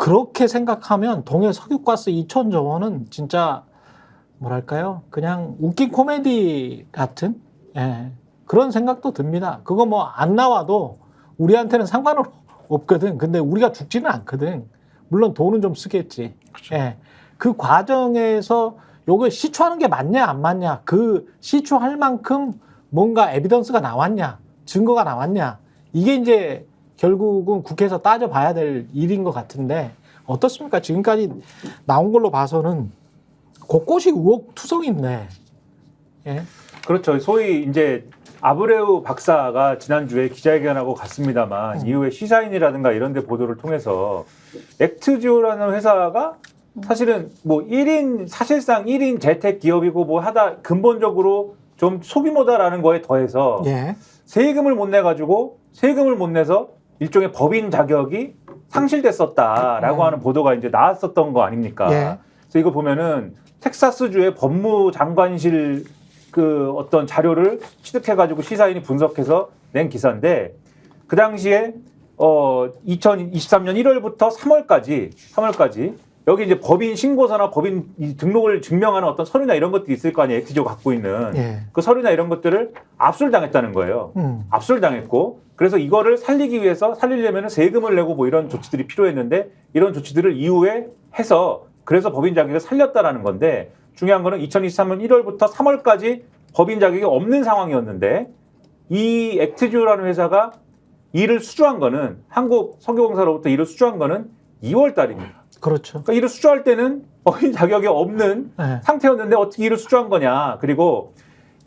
그렇게 생각하면 동해 석유가스 2,000조 원은 진짜 뭐랄까요? 그냥 웃긴 코미디 같은 그런 생각도 듭니다. 그거 뭐 안 나와도 우리한테는 상관은 없거든. 근데 우리가 죽지는 않거든. 물론 돈은 좀 쓰겠지. 그렇죠. 그 과정에서 요거 시추하는 게 맞냐 안 맞냐, 그 시추할 만큼 뭔가 에비던스가 나왔냐, 증거가 나왔냐, 이게 이제 결국은 국회에서 따져봐야 될 일인 것 같은데 어떻습니까? 지금까지 나온 걸로 봐서는 곳곳이 의혹 투성인데. 예. 그렇죠. 소위 이제 아브레우 박사가 지난주에 기자회견하고 갔습니다만 이후에 시사인이라든가 이런 데 보도를 통해서 액트지오라는 회사가 사실은 뭐 사실상 1인 재택 기업이고 뭐 하다 근본적으로 좀 소규모다라는 거에 더해서 예. 세금을 못 내가지고 세금을 못 내서 일종의 법인 자격이 상실됐었다라고 하는 보도가 이제 나왔었던 거 아닙니까? 예. 그래서 이거 보면은 텍사스주의 법무장관실 그 어떤 자료를 취득해가지고 시사인이 분석해서 낸 기사인데 그 당시에 2023년 1월부터 3월까지 여기 이제 법인 신고서나 법인 등록을 증명하는 어떤 서류나 이런 것들이 있을 거 아니에요. 액티지오가 갖고 있는 예. 그 서류나 이런 것들을 압수를 당했다는 거예요. 압수를 당했고 그래서 이거를 살리려면 세금을 내고 뭐 이런 조치들이 필요했는데 이런 조치들을 이후에 해서 그래서 법인 자격을 살렸다라는 건데 중요한 거는 2023년 1월부터 3월까지 법인 자격이 없는 상황이었는데 이 액트지오라는 회사가 일을 수주한 거는 한국 석유공사로부터 일을 수주한 거는 2월 달입니다. 그렇죠. 그러니까 일을 수주할 때는 법인 자격이 없는 네. 상태였는데 어떻게 일을 수주한 거냐. 그리고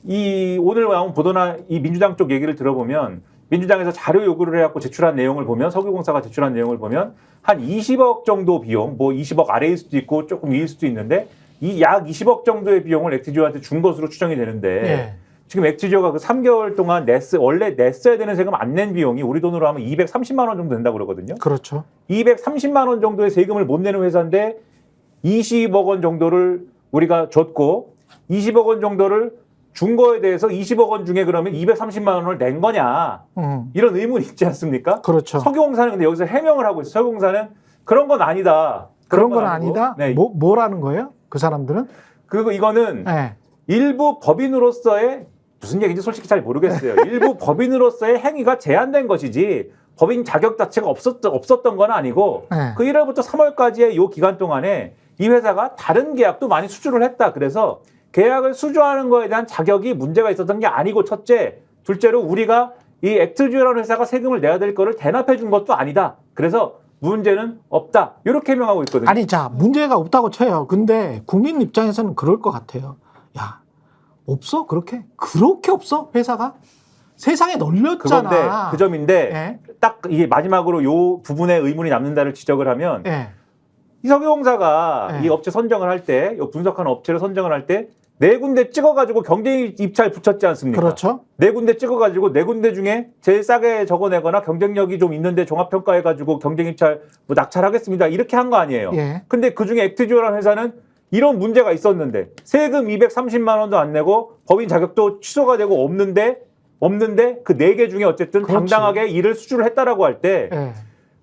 이 오늘 나온 보도나 이 민주당 쪽 얘기를 들어보면 민주당에서 자료 요구를 해갖고 제출한 내용을 보면 석유공사가 제출한 내용을 보면 한 20억 정도 비용, 뭐 20억 아래일 수도 있고 조금 위일 수도 있는데 이 약 20억 정도의 비용을 액티지오한테 준 것으로 추정이 되는데 예. 지금 액티지오가 그 3개월 동안 원래 냈어야 되는 세금 안 낸 비용이 우리 돈으로 하면 230만 원 정도 된다고 그러거든요. 그렇죠. 230만 원 정도의 세금을 못 내는 회사인데 20억 원 정도를 우리가 줬고 20억 원 정도를 준 거에 대해서 20억 원 중에 그러면 230만 원을 낸 거냐 이런 의문이 있지 않습니까? 그렇죠. 석유공사는 근데 여기서 해명을 하고 있어요. 석유공사는 그런 건 아니다. 그런 건 아니고. 아니다? 네. 뭐라는 거예요? 그 사람들은? 그리고 이거는 예. 일부 법인으로서의 무슨 얘기인지 솔직히 잘 모르겠어요. 일부 법인으로서의 행위가 제한된 것이지 법인 자격 자체가 없었던 건 아니고 네. 그 1월부터 3월까지의 이 기간 동안에 이 회사가 다른 계약도 많이 수주를 했다. 그래서 계약을 수주하는 거에 대한 자격이 문제가 있었던 게 아니고 첫째, 둘째로 우리가 이 액트지오라는 회사가 세금을 내야 될 거를 대납해 준 것도 아니다. 그래서 문제는 없다. 이렇게 해명하고 있거든요. 아니, 자, 문제가 없다고 쳐요. 근데 국민 입장에서는 그럴 것 같아요. 야, 없어? 그렇게 없어? 회사가? 세상에 널렸잖아. 그건데 그 점인데 예. 딱 이게 마지막으로 요 부분에 의문이 남는다를 지적을 하면 예. 이 석유공사가 네. 이 업체 선정을 할 때, 분석하는 업체를 선정을 할 때 네 군데 찍어가지고 경쟁 입찰 붙였지 않습니까? 그렇죠. 네 군데 찍어가지고 네 군데 중에 제일 싸게 적어내거나 경쟁력이 좀 있는데 종합평가해가지고 경쟁 입찰 뭐 낙찰하겠습니다. 이렇게 한 거 아니에요. 예. 근데 그 중에 액트지오라는 회사는 이런 문제가 있었는데 세금 230만 원도 안 내고 법인 자격도 취소가 되고 없는데 그 네 개 중에 어쨌든 그렇지. 당당하게 일을 수주를 했다라고 할 때 예.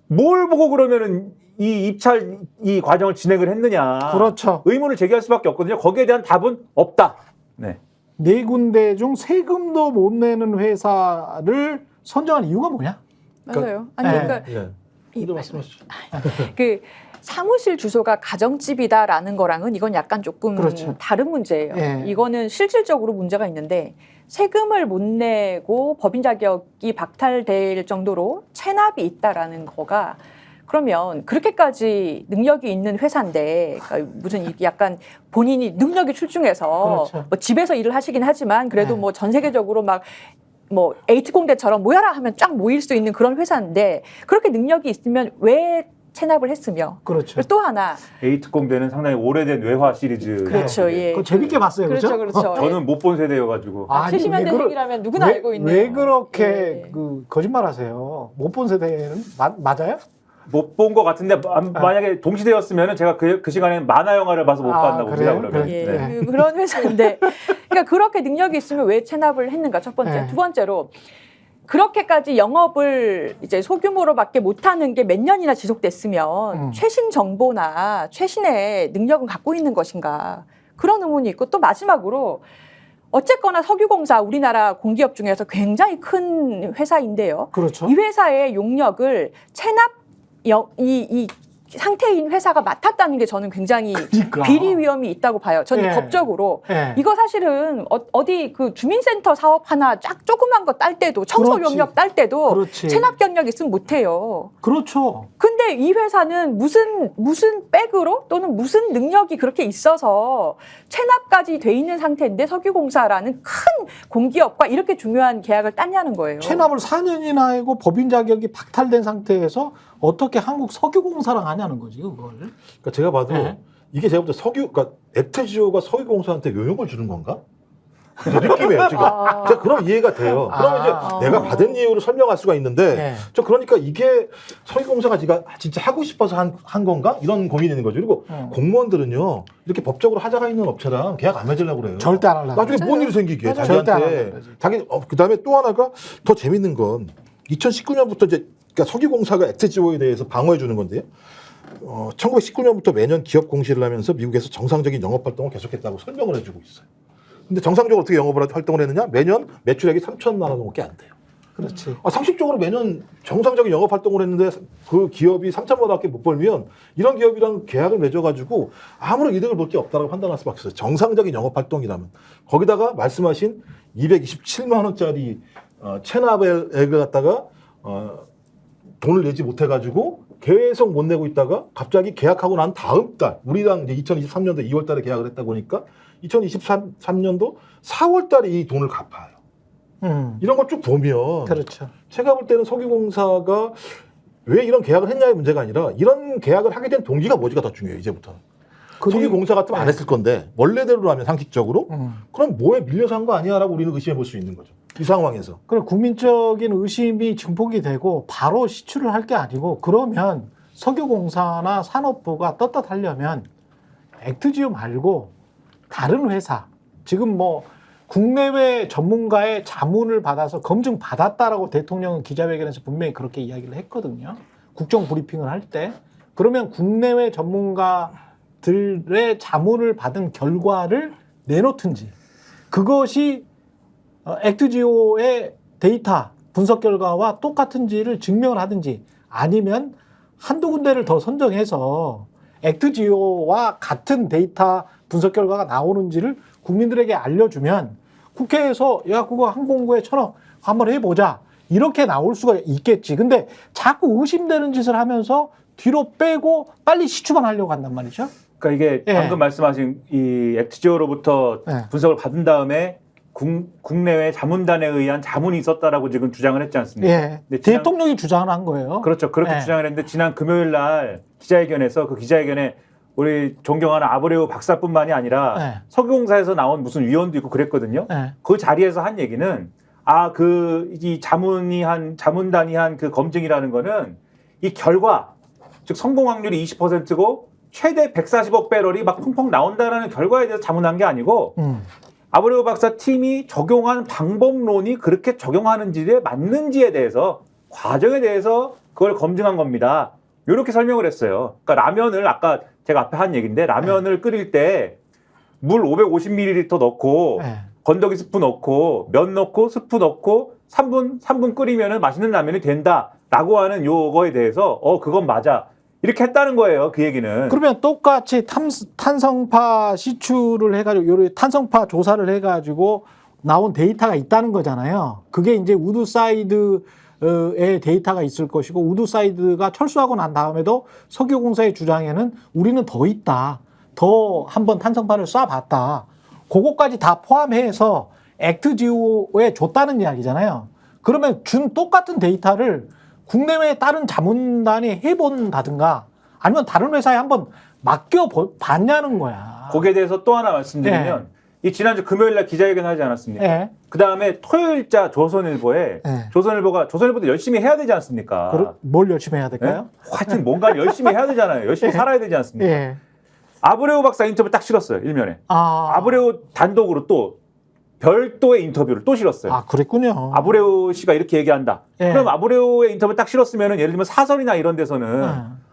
뭘 보고 그러면은 이 입찰 이 과정을 진행을 했느냐. 그렇죠. 의문을 제기할 수밖에 없거든요. 거기에 대한 답은 없다. 네. 네 군데 중 세금도 못 내는 회사를 선정한 이유가 뭐냐? 맞아요. 아니 네. 그러니까 예. 이 말씀하시죠. 그 사무실 주소가 가정집이다라는 거랑은 이건 약간 조금 그렇죠. 다른 문제예요. 예. 이거는 실질적으로 문제가 있는데 세금을 못 내고 법인 자격이 박탈될 정도로 체납이 있다라는 거가 그러면 그렇게까지 능력이 있는 회사인데 그러니까 무슨 약간 본인이 능력이 출중해서 그렇죠. 뭐 집에서 일을 하시긴 하지만 그래도 네. 뭐 전 세계적으로 막 뭐 에이트공대처럼 모여라 하면 쫙 모일 수 있는 그런 회사인데 그렇게 능력이 있으면 왜 체납을 했으며 그렇죠. 그리고 또 하나 에이트 공대는 상당히 오래된 외화 시리즈. 그렇죠. 예. 그거 재밌게 봤어요. 그렇죠. 그렇죠? 그렇죠. 저는 못 본 세대여가지고. 아니, 70년대생이라면 누구나 알고 있는 왜 그렇게 예. 그 거짓말 하세요? 못 본 세대는 맞아요? 못 본 것 같은데 만약에 동시대였으면 제가 그 시간에 만화 영화를 봐서 못 아, 봤나 봅니다. 그래요? 그러면. 예, 네. 그런 회사인데 그러니까 그렇게 능력이 있으면 왜 체납을 했는가 첫 번째. 네. 두 번째로 그렇게까지 영업을 이제 소규모로밖에 못하는 게 몇 년이나 지속됐으면 최신 정보나 최신의 능력은 갖고 있는 것인가 그런 의문이 있고 또 마지막으로 어쨌거나 석유공사 우리나라 공기업 중에서 굉장히 큰 회사인데요. 그렇죠. 이 회사의 용역을 체납 이 상태인 회사가 맡았다는 게 저는 굉장히 그러니까. 비리 위험이 있다고 봐요. 저는 예. 법적으로 예. 이거 사실은 어디 그 주민센터 사업 하나 쫙 조그만 거 딸 때도 청소 그렇지. 용역 딸 때도 그렇지. 체납 경력 있으면 못 해요. 그렇죠. 근데 이 회사는 무슨 백으로 또는 무슨 능력이 그렇게 있어서 체납까지 돼 있는 상태인데 석유공사라는 큰 공기업과 이렇게 중요한 계약을 땄냐는 거예요. 체납을 4년이나 하고 법인 자격이 박탈된 상태에서 어떻게 한국 석유공사랑 하냐는 거지 그걸. 그러니까 제가 봐도 네. 이게 제가 볼 때 그러니까 액트지오가 석유공사한테 용역을 주는 건가? 그 느낌이에요 지금. 제가 그럼 이해가 돼요. 그러면 이제 내가 받은 이유를 설명할 수가 있는데 네. 저 그러니까 이게 석유공사가 진짜 하고 싶어서 한 건가? 이런 고민이 있는 거죠. 그리고 공무원들은요 이렇게 법적으로 하자가 있는 업체랑 계약 안 맺으려고 그래요. 절대 안 하려고. 나중에 뭔 일이 생기게 맞아요. 절대 안 자기한테. 하려고 그러지. 자기 그다음에 또 하나가 더 재밌는 건 2019년부터 이제 그러니까 석유공사가 액트지오에 대해서 방어해 주는 건데요. 1919년부터 매년 기업 공시를 하면서 미국에서 정상적인 영업 활동을 계속했다고 설명을 해주고 있어요. 근데 정상적으로 어떻게 활동을 했느냐? 매년 매출액이 3천만 원밖에 안 돼요. 그렇지. 상식적으로 매년 정상적인 영업 활동을 했는데 그 기업이 3천만 원밖에 못 벌면 이런 기업이랑 계약을 맺어가지고 아무런 이득을 볼 게 없다고 판단할 수밖에 없어요. 정상적인 영업 활동이라면. 거기다가 말씀하신 227만 원짜리 체납액을 갖다가 돈을 내지 못해가지고 계속 못 내고 있다가 갑자기 계약하고 난 다음 달 우리랑 이제 2023년도 2월 달에 계약을 했다 보니까 2023년도 4월 달에 이 돈을 갚아요. 이런 걸 쭉 보면 그렇죠. 제가 볼 때는 석유공사가 왜 이런 계약을 했냐의 문제가 아니라 이런 계약을 하게 된 동기가 뭐지가 더 중요해요. 이제부터는. 석유공사 같으면 안 했을 건데 원래대로라면 상식적으로 그럼 뭐에 밀려서 한 거 아니야라고 우리는 의심해 볼 수 있는 거죠. 이 상황에서. 그래 국민적인 의심이 증폭이 되고 바로 시추를 할 게 아니고 그러면 석유공사나 산업부가 떳떳하려면 액트지오 말고 다른 회사 지금 뭐 국내외 전문가의 자문을 받아서 검증 받았다라고 대통령은 기자회견에서 분명히 그렇게 이야기를 했거든요. 국정 브리핑을 할 때 그러면 국내외 전문가들의 자문을 받은 결과를 내놓든지 그것이 액트지오의 데이터 분석 결과와 똑같은지를 증명을 하든지 아니면 한두 군데를 더 선정해서 액트지오와 같은 데이터 분석 결과가 나오는지를 국민들에게 알려주면 국회에서 야 그거 항공구에 1,000억 한번 해보자 이렇게 나올 수가 있겠지. 근데 자꾸 의심되는 짓을 하면서 뒤로 빼고 빨리 시추만 하려고 한단 말이죠. 그러니까 이게 예. 방금 말씀하신 이 액트지오로부터 예. 분석을 받은 다음에 국내외 자문단에 의한 자문이 있었다라고 지금 주장을 했지 않습니까? 예. 근데 대통령이 주장을 한 거예요. 그렇죠. 그렇게 예. 주장을 했는데 지난 금요일 날 기자회견에서 그 기자회견에 우리 존경하는 아브레우 박사뿐만이 아니라 예. 석유공사에서 나온 무슨 위원도 있고 그랬거든요. 예. 그 자리에서 한 얘기는 이 자문단이 한 그 검증이라는 거는 이 결과 즉 성공 확률이 20%고 최대 140억 배럴이 막 펑펑 나온다라는 결과에 대해서 자문한 게 아니고 아브레우 박사 팀이 적용한 방법론이 그렇게 적용하는지에 맞는지에 대해서 과정에 대해서 그걸 검증한 겁니다. 이렇게 설명을 했어요. 그러니까 라면을 아까 제가 앞에 한 얘기인데 라면을 끓일 때 물 550ml 넣고 예. 건더기 스프 넣고 면 넣고 스프 넣고 3분 끓이면 맛있는 라면이 된다라고 하는 요거에 대해서 그건 맞아. 이렇게 했다는 거예요. 그 얘기는. 그러면 똑같이 탄성파 시추를 해가지고 요런 탄성파 조사를 해가지고 나온 데이터가 있다는 거잖아요. 그게 이제 우드사이드의 데이터가 있을 것이고 우드사이드가 철수하고 난 다음에도 석유공사의 주장에는 우리는 더 있다. 더 한번 탄성파를 쏴봤다. 그거까지 다 포함해서 액트지오에 줬다는 이야기잖아요. 그러면 준 똑같은 데이터를 국내외 다른 자문단이 해본다든가 아니면 다른 회사에 한번 맡겨봤냐는 거야. 거기에 대해서 또 하나 말씀드리면 이 지난주 금요일 날 기자회견 하지 않았습니까? 예. 그 다음에 토요일자 조선일보에 예. 조선일보도 열심히 해야 되지 않습니까? 뭘 열심히 해야 될까요? 하여튼 뭔가 열심히 해야 되잖아요. 열심히 살아야 되지 않습니까? 예. 아브레우 박사 인터뷰 딱 실었어요. 일면에. 아브레우 단독으로 또 별도의 인터뷰를 또 실었어요. 아, 그랬군요. 아브레우 씨가 이렇게 얘기한다. 예. 그럼 아브레우의 인터뷰 딱 실었으면 예를 들면 사설이나 이런 데서는 예.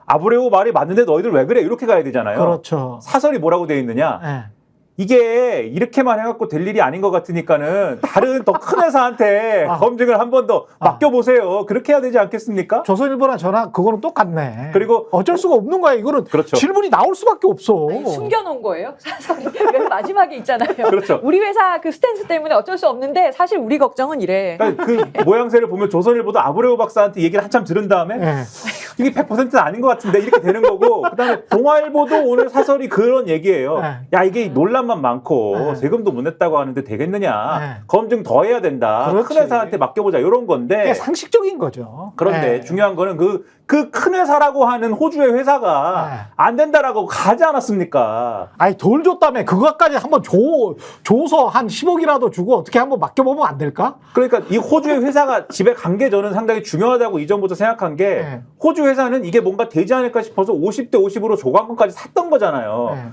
아브레우 말이 맞는데 너희들 왜 그래? 이렇게 가야 되잖아요. 그렇죠. 사설이 뭐라고 돼 있느냐? 예. 이게 이렇게만 해갖고 될 일이 아닌 것 같으니까는 다른 더 큰 회사한테 아. 검증을 한 번 더 맡겨보세요. 그렇게 해야 되지 않겠습니까? 조선일보나 저나 그거는 똑같네. 그리고 어쩔 수가 없는 거야. 이거는 그렇죠. 질문이 나올 수밖에 없어. 아니, 숨겨놓은 거예요. 사설이 맨 마지막에 있잖아요. 그렇죠. 우리 회사 그 스탠스 때문에 어쩔 수 없는데 사실 우리 걱정은 이래. 그러니까 그 모양새를 보면 조선일보도 아브레우 박사한테 얘기를 한참 들은 다음에 예. 이게 100%는 아닌 것 같은데 이렇게 되는 거고 그다음에 동아일보도 오늘 사설이 그런 얘기예요. 네. 야 이게 논란만 많고 네. 세금도 못 냈다고 하는데 되겠느냐. 네. 검증 더 해야 된다. 그렇지. 큰 회사한테 맡겨보자 이런 건데 그게 상식적인 거죠. 그런데 예. 중요한 거는 그 큰 회사라고 하는 호주의 회사가 네. 안 된다라고 가지 않았습니까? 아니 돈 줬다며 그것까지 한번 줘서 한 10억이라도 주고 어떻게 한번 맡겨보면 안 될까? 그러니까 이 호주의 회사가 집에 간 게 저는 상당히 중요하다고 이전부터 생각한 게 네. 호주 회사는 이게 뭔가 되지 않을까 싶어서 50대 50으로 조강권까지 샀던 거잖아요. 네.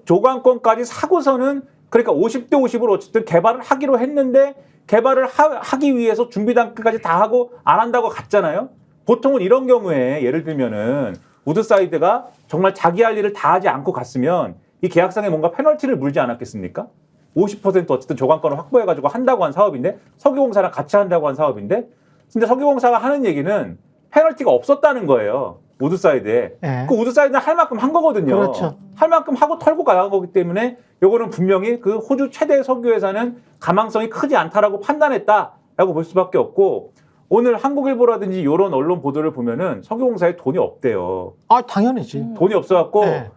조강권까지 사고서는 그러니까 50대 50으로 어쨌든 개발을 하기로 했는데 개발을 하기 위해서 준비 단계까지 다 하고 안 한다고 갔잖아요. 보통은 이런 경우에 예를 들면은 우드사이드가 정말 자기 할 일을 다 하지 않고 갔으면 이 계약상에 뭔가 페널티를 물지 않았겠습니까? 50% 어쨌든 조강권을 확보해가지고 한다고 한 사업인데 석유공사랑 같이 한다고 한 사업인데 근데 석유공사가 하는 얘기는 페널티가 없었다는 거예요. 우드사이드에. 예. 그 우드사이드는 할 만큼 한 거거든요. 그렇죠. 할 만큼 하고 털고 가는 거기 때문에 요거는 분명히 그 호주 최대 석유회사는 가망성이 크지 않다라고 판단했다라고 볼 수밖에 없고 오늘 한국일보라든지 이런 언론 보도를 보면은 석유공사에 돈이 없대요. 아 당연히지. 돈이 없어갖고 네.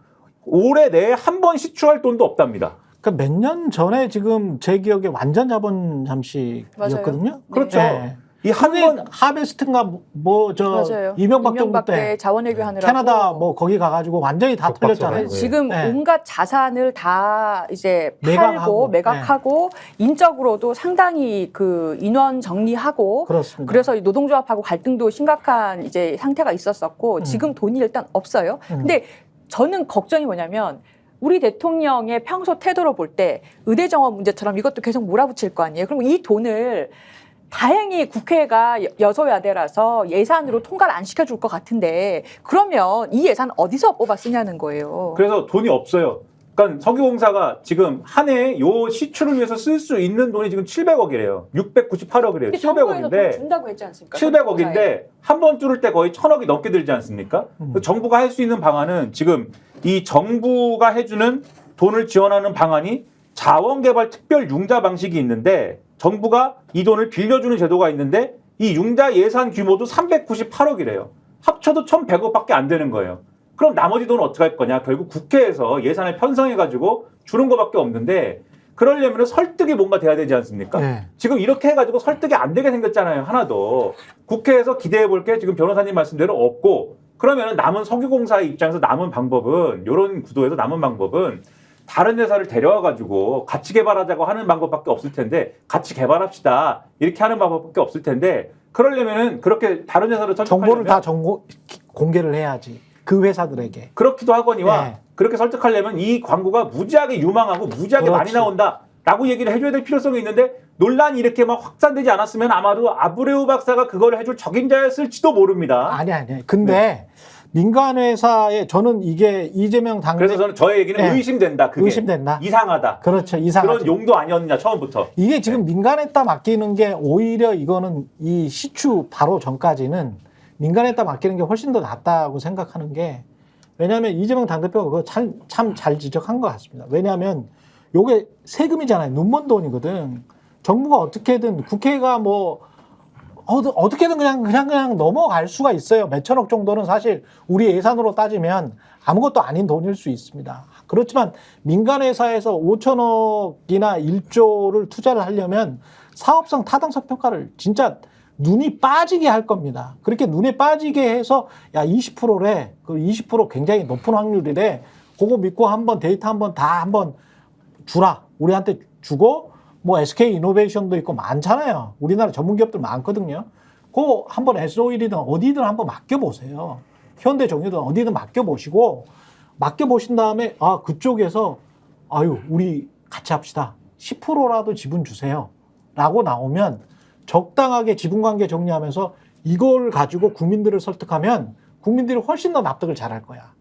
올해 내에 한 번 시추할 돈도 없답니다. 그러니까 몇 년 전에 지금 제 기억에 완전 자본 잠식이었거든요. 그렇죠. 네. 이 한 번 하베스트인가 뭐 저 맞아요. 이명박 정부 때 자원외교 하느라고 캐나다 뭐 거기 가가지고 완전히 다 격박죠. 털렸잖아요. 네. 지금 네. 온갖 자산을 다 이제 매각하고, 팔고 매각하고 인적으로도 상당히 그 인원 정리하고 그렇습니다. 그래서 이 노동조합하고 갈등도 심각한 이제 상태가 있었었고 지금 돈이 일단 없어요. 근데 저는 걱정이 뭐냐면 우리 대통령의 평소 태도로 볼 때 의대정원 문제처럼 이것도 계속 몰아붙일 거 아니에요. 그럼 이 돈을 다행히 국회가 여소야대라서 예산으로 통과를 안 시켜줄 것 같은데 그러면 이 예산 어디서 뽑아 쓰냐는 거예요. 그래서 돈이 없어요. 그러니까 석유공사가 지금 한 해에 요 시추를 위해서 쓸 수 있는 돈이 지금 700억이래요. 698억이래요. 정부에서 돈 700억인데 준다고 했지 않습니까? 700억인데 한 번 뚫을 때 거의 1000억이 넘게 들지 않습니까? 정부가 할 수 있는 방안은 지금 이 정부가 해주는 돈을 지원하는 방안이 자원개발 특별 융자 방식이 있는데 정부가 이 돈을 빌려주는 제도가 있는데 이 융자 예산 규모도 398억이래요. 합쳐도 1100억밖에 안 되는 거예요. 그럼 나머지 돈은 어떻게 할 거냐? 결국 국회에서 예산을 편성해가지고 주는 것밖에 없는데 그러려면 설득이 뭔가 돼야 되지 않습니까? 네. 지금 이렇게 해가지고 설득이 안 되게 생겼잖아요. 하나도. 국회에서 기대해 볼 게 지금 변호사님 말씀대로 없고 그러면 남은 석유공사의 입장에서 남은 방법은 이런 구도에서 남은 방법은 다른 회사를 데려와가지고 같이 개발하자고 하는 방법밖에 없을 텐데 같이 개발합시다 이렇게 하는 방법밖에 없을 텐데 그러려면은 그렇게 다른 회사를 정보를 설득하려면 다 공개를 해야지 그 회사들에게. 그렇기도 하거니와 네. 그렇게 설득하려면 이 광고가 무지하게 유망하고 무지하게 많이 그렇지. 나온다라고 얘기를 해줘야 될 필요성이 있는데 논란이 이렇게 막 확산되지 않았으면 아마도 아브레우 박사가 그걸 해줄 적임자였을지도 모릅니다. 아니. 근데 민간 회사에 저는 이게 이재명 당대 그래서 저는 저의 얘기는 네. 의심된다. 그게 의심된다. 이상하다. 그렇죠. 이상하죠. 그런 용도 아니었냐 처음부터. 이게 지금 민간에다 맡기는 게 오히려 이거는 이 시추 바로 전까지는 민간에다 맡기는 게 훨씬 더 낫다고 생각하는 게 왜냐하면 이재명 당대표가 그거 참 잘 지적한 것 같습니다. 왜냐하면 요게 세금이잖아요. 눈먼 돈이거든. 정부가 어떻게든 국회가 뭐 어떻게든 그냥 넘어갈 수가 있어요. 몇천억 정도는 사실 우리 예산으로 따지면 아무것도 아닌 돈일 수 있습니다. 그렇지만 민간 회사에서 5천억이나 1조를 투자를 하려면 사업성 타당성 평가를 진짜 눈이 빠지게 할 겁니다. 그렇게 눈에 빠지게 해서 야 20%래. 그 20% 굉장히 높은 확률이래. 그거 믿고 한번 데이터 한번 주라. 우리한테 주고 뭐 SK 이노베이션도 있고 많잖아요. 우리나라 전문 기업들 많거든요. 그거 한번 S-오일이든 어디든 한번 맡겨보세요. 현대종유든 어디든 맡겨보시고 맡겨보신 다음에 아 그쪽에서 아유 우리 같이 합시다. 10%라도 지분 주세요. 라고 나오면 적당하게 지분관계 정리하면서 이걸 가지고 국민들을 설득하면 국민들이 훨씬 더 납득을 잘할 거야.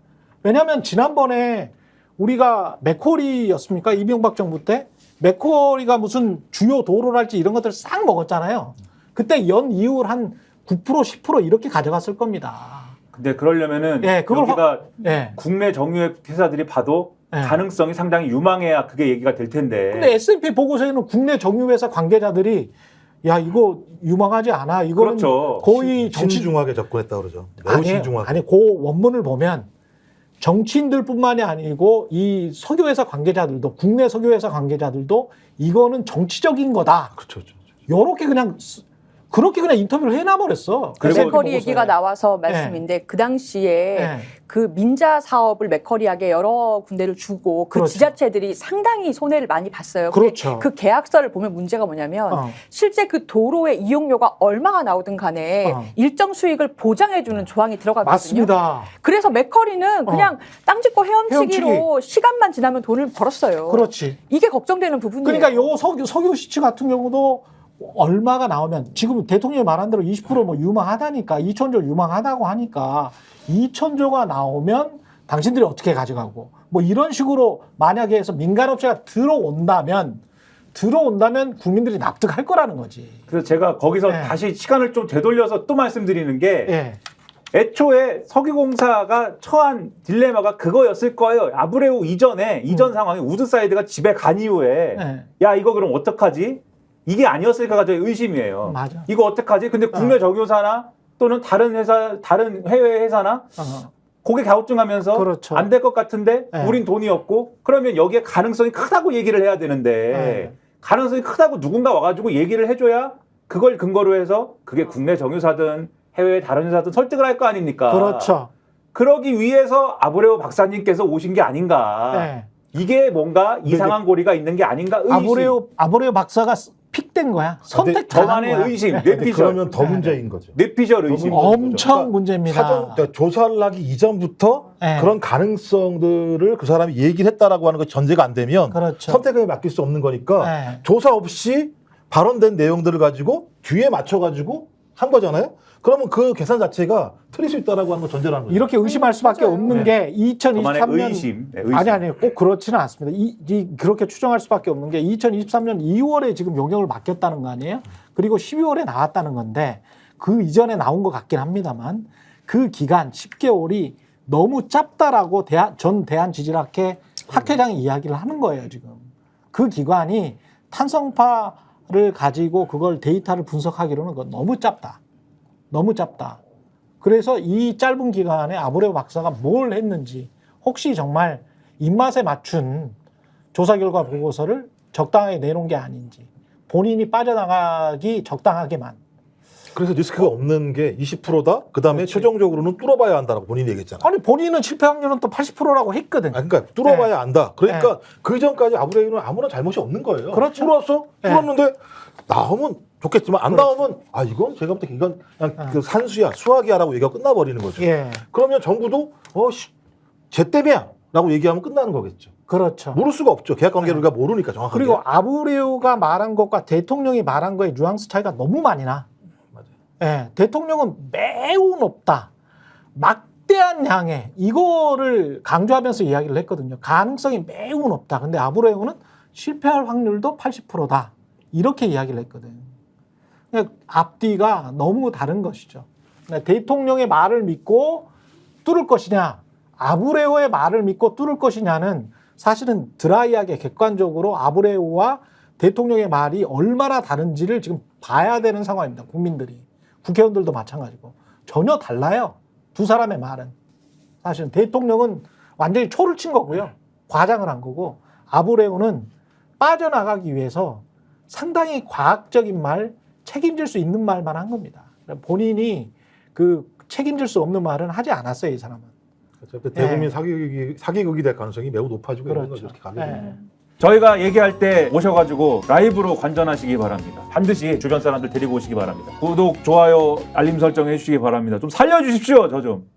왜냐하면 지난번에 우리가 맥쿼리였습니까? 이명박 정부 때 맥쿼리가 무슨 주요 도로랄지 이런 것들 싹 먹었잖아요. 그때 연 이율 한 9% 10% 이렇게 가져갔을 겁니다. 근데 그러려면은 예, 그걸 여기가 예. 국내 정유회 회사들이 봐도 예. 가능성이 상당히 유망해야 그게 얘기가 될 텐데. 근데 S&P 보고서에는 국내 정유회사 관계자들이 야 이거 유망하지 않아. 이거는 그렇죠. 거의 정치 신중하게 접근했다 그러죠. 매우 신중하게. 아니 그 원문을 보면 정치인들뿐만이 아니고 이 석유회사 관계자들도 국내 석유회사 관계자들도 이거는 정치적인 거다. 그렇죠. 그렇죠. 요렇게 그냥 그렇게 그냥 인터뷰를 해놔버렸어. 그리고 맥커리 보고서에. 얘기가 나와서 말씀인데 그 당시에 예. 그 민자 사업을 맥커리에게 여러 군데를 주고 그 그렇죠. 지자체들이 상당히 손해를 많이 봤어요. 근데 그렇죠. 그 계약서를 보면 문제가 뭐냐면 어. 실제 그 도로의 이용료가 얼마가 나오든 간에 어. 일정 수익을 보장해주는 조항이 들어가거든요. 맞습니다. 그래서 맥커리는 그냥 땅 짓고 헤엄치기로 시간만 지나면 돈을 벌었어요. 그렇지. 이게 걱정되는 부분이에요. 그러니까 요 석유 시치 같은 경우도 얼마가 나오면 지금 대통령이 말한 대로 20%뭐 유망하다니까 2천조 유망하다고 하니까 2천조가 나오면 당신들이 어떻게 가져가고 뭐 이런 식으로 만약에 해서 민간업체가 들어온다면 국민들이 납득할 거라는 거지. 그래서 제가 거기서 예. 다시 시간을 좀 되돌려서 또 말씀드리는 게 예. 애초에 석유공사가 처한 딜레마가 그거였을 거예요. 아브레우 이전 상황에 우드사이드가 집에 간 이후에 예. 야 이거 그럼 어떡하지? 이게 아니었을까가 저의 의심이에요. 맞아. 이거 어떡하지? 근데 국내 정유사나 또는 다른 회사, 다른 해외 회사나 고개 갸우뚱하면서 그렇죠. 안 될 것 같은데 네. 우린 돈이 없고 그러면 여기에 가능성이 크다고 얘기를 해야 되는데 네. 가능성이 크다고 누군가 와가지고 얘기를 해줘야 그걸 근거로 해서 그게 국내 정유사든 해외 다른 회사든 설득을 할 거 아닙니까? 그렇죠. 그러기 위해서 아브레오 박사님께서 오신 게 아닌가? 네. 이게 뭔가 이상한 고리가 있는 게 아닌가? 의심. 아브레오 박사가 픽된 거야. 선택 저만의 거야. 의심, 근데 뇌피셜. 그러면 더 문제인 거죠. 뇌피셜 의심. 엄청 그러니까 문제입니다. 사전 그러니까 조사를 하기 이전부터 네. 그런 가능성들을 그 사람이 얘기를 했다라고 하는 거 전제가 안 되면 그렇죠. 선택에 맡길 수 없는 거니까 네. 조사 없이 발언된 내용들을 가지고 뒤에 맞춰가지고 한 거잖아요. 그러면 그 계산 자체가 틀릴 수 있다라고 하는 거 전제라는 거죠. 이렇게 의심할 수밖에 맞아요. 없는 네. 게 저만의 2023년 의심. 네, 의심. 아니 꼭 그렇지는 않습니다. 그렇게 추정할 수밖에 없는 게 2023년 2월에 지금 용역을 맡겼다는 거 아니에요? 그리고 12월에 나왔다는 건데 그 이전에 나온 것 같긴 합니다만 그 기간 10개월이 너무 짧다라고 전 대한지질학회 학회장이 이야기를 하는 거예요 지금. 그 기간이 탄성파를 가지고 그걸 데이터를 분석하기로는 그건 너무 짧다. 너무 짧다. 그래서 이 짧은 기간에 아브레오 박사가 뭘 했는지 혹시 정말 입맛에 맞춘 조사 결과 보고서를 적당하게 내놓은 게 아닌지 본인이 빠져나가기 적당하게만. 그래서 리스크가 없는 게 20%다. 그다음에 그렇지. 최종적으로는 뚫어봐야 한다라고 본인이 얘기했잖아. 아니 본인은 실패 확률은 또 80%라고 했거든. 그러니까 뚫어봐야 안다. 그러니까 그 전까지 아브레이는 아무런 잘못이 없는 거예요. 그렇죠. 뚫었어? 네. 뚫었는데 나오면 좋겠지만 안 나오면 이건 제가 볼 때 이건 그냥 그 산수야 수학이야라고 얘기가 끝나버리는 거죠. 예, 그러면 정부도 쟤 때문이야라고 얘기하면 끝나는 거겠죠. 그렇죠. 모를 수가 없죠. 계약 관계를 우리가 모르니까 정확하게. 그리고 아브레오가 말한 것과 대통령이 말한 거의 뉘앙스 차이가 너무 많이 나. 맞아요. 예, 대통령은 매우 높다. 막대한 양해. 이거를 강조하면서 이야기를 했거든요. 가능성이 매우 높다. 근데 아브레오는 실패할 확률도 80%다. 이렇게 이야기를 했거든. 그러니까 앞뒤가 너무 다른 것이죠. 그러니까 대통령의 말을 믿고 뚫을 것이냐, 아브레오의 말을 믿고 뚫을 것이냐는 사실은 드라이하게 객관적으로 아브레오와 대통령의 말이 얼마나 다른지를 지금 봐야 되는 상황입니다. 국민들이. 국회의원들도 마찬가지고. 전혀 달라요. 두 사람의 말은. 사실은 대통령은 완전히 초를 친 거고요. 과장을 한 거고 아브레오는 빠져나가기 위해서 상당히 과학적인 말, 책임질 수 있는 말만 한 겁니다. 본인이 그 책임질 수 없는 말은 하지 않았어요, 이 사람은. 그렇죠. 대국민 사기극이 될 가능성이 매우 높아지고 있는 그렇죠. 거죠. 이렇게 가게 예. 되면. 저희가 얘기할 때 오셔가지고 라이브로 관전하시기 바랍니다. 반드시 주변 사람들 데리고 오시기 바랍니다. 구독, 좋아요, 알림 설정 해주시기 바랍니다. 좀 살려주십시오, 저 좀.